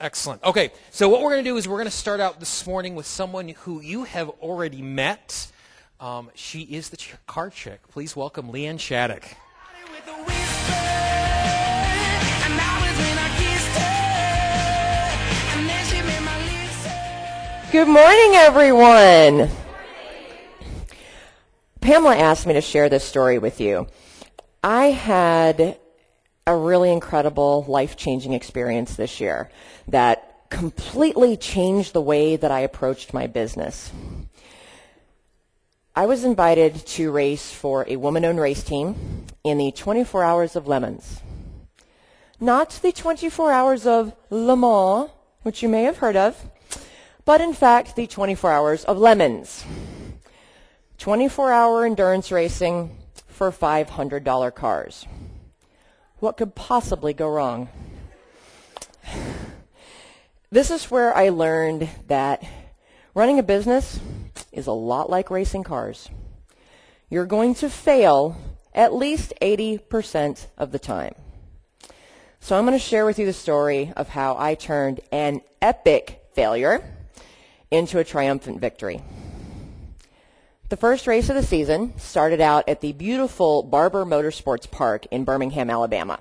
Excellent. Okay, so what we're going to do is we're going to start out this morning with someone who you have already met. She is the car chick. Please welcome Leanne Shattuck. Good morning, everyone. Pamela asked me to share this story with you. I had a really incredible, life-changing experience this year that completely changed the way that I approached my business. I was invited to race for a woman-owned race team in the 24 Hours of Lemons. Not the 24 Hours of Le Mans, which you may have heard of, but in fact the 24 Hours of Lemons. 24-hour endurance racing for $500 cars. What could possibly go wrong? This is where I learned that running a business is a lot like racing cars. You're going to fail at least 80% of the time. So I'm going to share with you the story of how I turned an epic failure into a triumphant victory. The first race of the season started out at the beautiful Barber Motorsports Park in Birmingham, Alabama.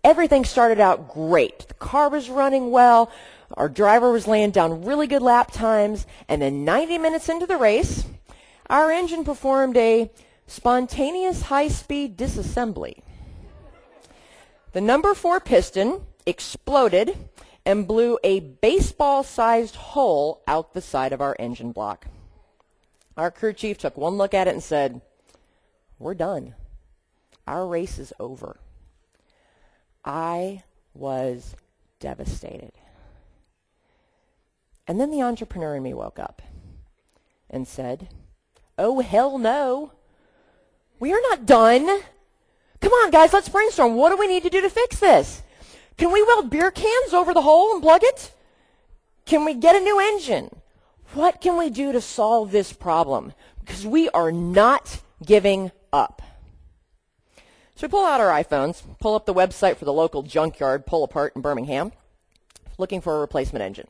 Everything started out great. The car was running well. Our driver was laying down really good lap times. And then 90 minutes into the race, our engine performed a spontaneous high-speed disassembly. The number 4 piston exploded and blew a baseball-sized hole out the side of our engine block. Our crew chief took one look at it and said, "We're done. Our race is over." I was devastated. And then the entrepreneur in me woke up and said, "Oh, hell no. We are not done. Come on, guys, let's brainstorm. What do we need to do to fix this? Can we weld beer cans over the hole and plug it? Can we get a new engine? What can we do to solve this problem? Because we are not giving up." So we pull out our iPhones, pull up the website for the local junkyard pull-apart in Birmingham, looking for a replacement engine.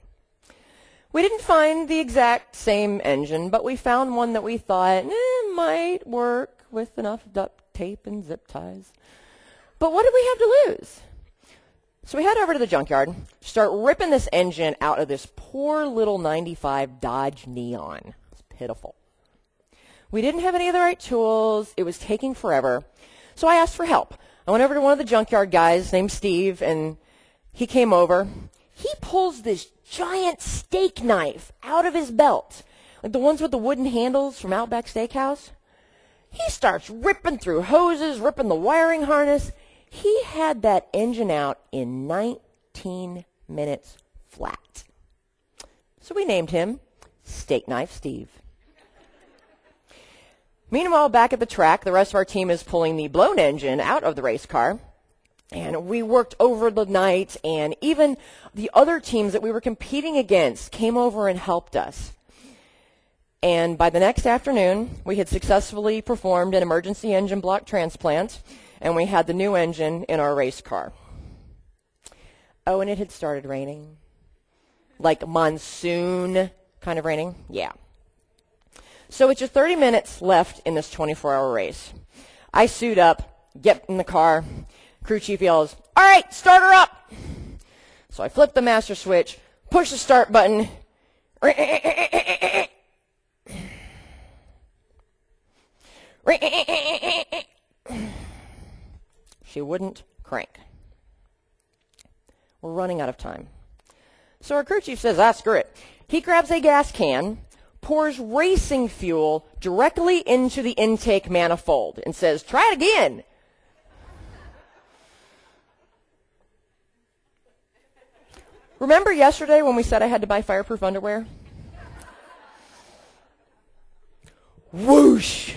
We didn't find the exact same engine, but we found one that we thought might work with enough duct tape and zip ties. But what did we have to lose? So we head over to the junkyard, start ripping this engine out of this poor little 95 Dodge Neon. It's pitiful. We didn't have any of the right tools. It was taking forever. So I asked for help. I went over to one of the junkyard guys named Steve, and he came over. He pulls this giant steak knife out of his belt, like the ones with the wooden handles from Outback Steakhouse. He starts ripping through hoses, ripping the wiring harness. He had that engine out in 19 minutes flat. So we named him Steak Knife Steve. Meanwhile, back at the track, the rest of our team is pulling the blown engine out of the race car. And we worked over the night, and even the other teams that we were competing against came over and helped us. And by the next afternoon, we had successfully performed an emergency engine block transplant, and we had the new engine in our race car. Oh, and it had started raining. Like monsoon kind of raining? Yeah. So with just 30 minutes left in this 24-hour race, I suit up, get in the car. Crew chief yells, "All right, start her up." So I flip the master switch, push the start button. She wouldn't crank. We're running out of time. So our crew chief says, screw it. He grabs a gas can, pours racing fuel directly into the intake manifold, and says, "Try it again." Remember yesterday when we said I had to buy fireproof underwear? Whoosh!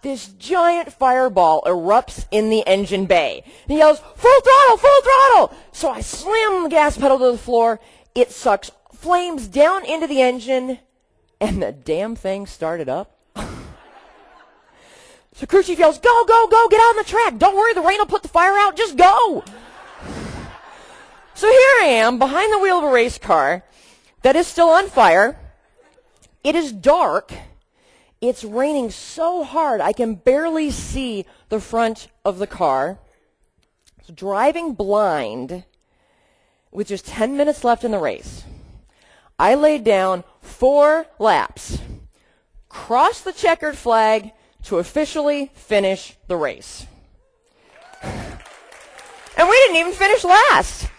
This giant fireball erupts in the engine bay. And he yells, "Full throttle, full throttle!" So I slam the gas pedal to the floor. It sucks flames down into the engine, and the damn thing started up So crew chief yells, go, go, go, get out on the track. Don't worry, the rain will put the fire out. Just go. So here I am behind the wheel of a race car that is still on fire. It is dark. It's raining so hard I can barely see the front of the car. So driving blind with just 10 minutes left in the race, I laid down 4 laps, crossed the checkered flag to officially finish the race. And we didn't even finish last.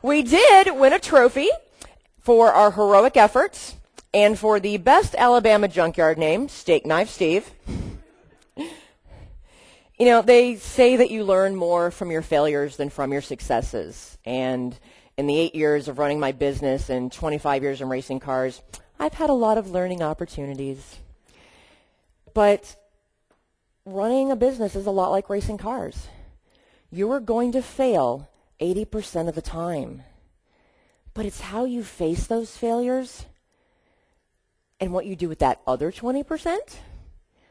We did win a trophy for our heroic efforts and for the best Alabama junkyard name, Steak Knife Steve. You know, they say that you learn more from your failures than from your successes. And in the 8 years of running my business and 25 years in racing cars, I've had a lot of learning opportunities. But running a business is a lot like racing cars. You are going to fail 80% of the time. But it's how you face those failures and what you do with that other 20%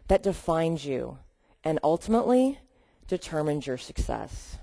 that defines you and ultimately determines your success.